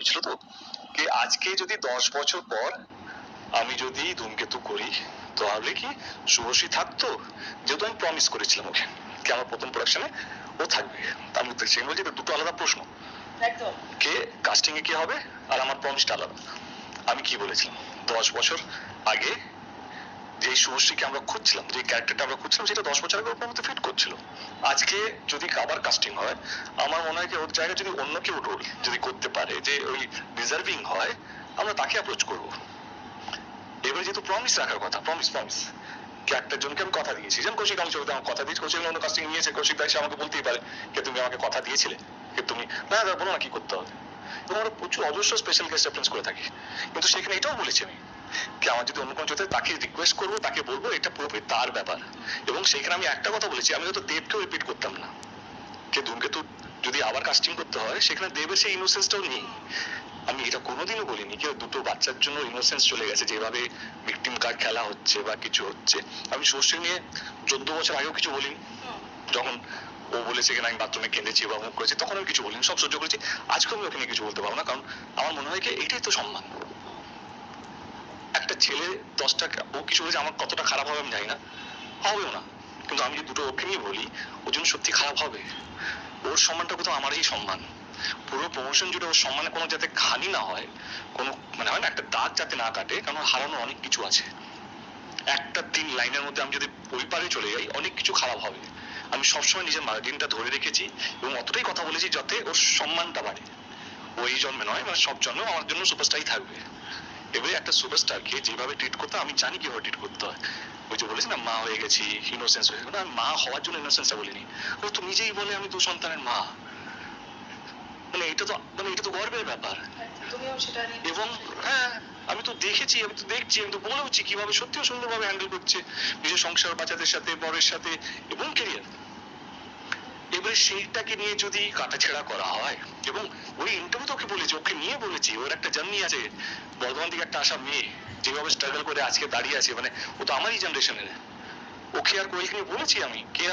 হয়েছিল তো কি আজকে যদি 10 বছর পর আমি যদি ধূমকেতু করি তাহলে কি শুভশ্রী থাকতো? যেহেতু আমি প্রমিস করেছিলাম ওকে কি আমার প্রথম প্রোডাকশনে ও থাকবে, আমি সেই বলছি দুটো আলাদা প্রশ্ন। একদম কে কাস্টিং এ কি হবে আর আমার প্রমিসটা আলাদা। আমি কি বলেছিলাম 10 বছর আগে যে শুভশ্রীকে আমরা খুঁজছিলাম, যে ক্যারেক্টারটা আমরা খুঁজছিলাম সেটা 10 বছর আগে ওর মধ্যে ফিট করছিল। আজকে যদি আবার কাস্টিং হয় আমার মনে হয় যে ওর জায়গায় যদি অন্য কেউ রোল যদি করতে পারে যে ওই ডিজার্ভিং হয় আমরা তাকে অ্যাপ্রোচ করবো। এবারে যেহেতু প্রমিস রাখার কথা, প্রমিস ক্যারেক্টার জনকে আমি কথা দিয়েছি, যেমন কৌশিক আমি ছবিতে আমার কথা দিয়েছি, কৌশিক অন্য কাস্টিং নিয়েছে, কৌশিক দাস আমাকে বলতেই পারে যে তুমি আমাকে কথা দিয়েছিলে যে তুমি না বলো না কি করতে হবে। এবং আমরা প্রচুর অজস্র স্পেশাল গেস্ট রেফারেন্স করে থাকি, কিন্তু সেখানে এটাও বলেছি আমি কি আমার যদি অন্য কোনো চলতে তাকে রিকোয়েস্ট করবো, তাকে বলবো এটা পুরোপুরি তার ব্যাপার। এবং সেখানে আমি একটা কথা বলেছি, আমি হয়তো দেবকেও রিপিট করতাম না যে ধূমকেতু যদি আবার কাস্টিং করতে হয় সেখানে দেবের সেই ইনোসেন্সটাও নেই। আমি এটা কোনোদিনও বলিনি কেউ দুটো বাচ্চার জন্য ইনোসেন্স চলে গেছে যেভাবে ভিকটিম কার্ড খেলা হচ্ছে বা কিছু হচ্ছে। আমি শুভশ্রী নিয়ে 14 বছর আগেও কিছু বলিনি, যখন ও বলেছে কিনা আমি বাথরুমে কেঁদেছি বা মুখ করেছি তখন আমি কিছু বলিনি, সব সহ্য করেছি। আজকে আমি ওকে নিয়ে কিছু বলতে পারবো না, কারণ আমার মনে হয় কি এটাই তো সম্মান। একটা ছেলে 10টা ও কিছু বলেছে আমার কতটা খারাপ হবে আমি জানি না, হবেও না, কিন্তু আমি যদি দুটো ওকে নিয়ে বলি ওর জন্য সত্যি খারাপ হবে। ওর সম্মানটা কোথাও আমারই সম্মান, পুরো প্রমোশন জুড়ে ওর সম্মানে কোনো যাতে হানি না হয়, কোনো মানে হয় না একটা দাগ যাতে না কাটে, কারণ হারানো অনেক কিছু আছে। একটা 3 লাইনের মধ্যে আমি যদি ওই পারে চলে যাই অনেক কিছু খারাপ হবে। আমি সবসময় নিজের মার্জিনটা ধরে রেখেছি এবং অতটাই কথা বলেছি যাতে ওর সম্মানটা বাড়ে। ওই জন্মে নয় মানে সব জন্মেও আমার জন্য সুপারস্টারই থাকবে। এবারে একটা সুপারস্টারকে যেভাবে ট্রিট করতে আমি জানি কিভাবে ট্রিট করতে হয়। ওই যে বলেছি না মা হয়ে গেছি ইনোসেন্স হয়ে গেল, আমি মা হওয়ার জন্য ইনোসেন্সটা বলিনি। ও তো নিজেই বলে আমি 2 সন্তানের মা, মানে এটা তো গর্বের ব্যাপার। তুমিও সেটা নিয়ে এবং হ্যাঁ আমি তো দেখেছি, আমি তো দেখছি, আমি তো বলেওছি কিভাবে সত্যিও সুন্দরভাবে হ্যান্ডেল করছে নিজের সংসার, বাচ্চাদের সাথে, বরের সাথে এবং ক্যারিয়ার। এবারে সেইটাকে নিয়ে যদি কাটাছেড়া করা হয়, এবং ওই ইন্টারভিউ ওকে বলেছি, ওকে নিয়ে বলেছি ওর একটা জার্নি আছে, বর্ধমান থেকে একটা আসা মেয়ে যেভাবে স্ট্রাগল করে আজকে দাঁড়িয়ে আছে, মানে ও তো আমারই জেনারেশনের। ওকে আর কোয়েলকে নিয়ে বলেছি আমি কে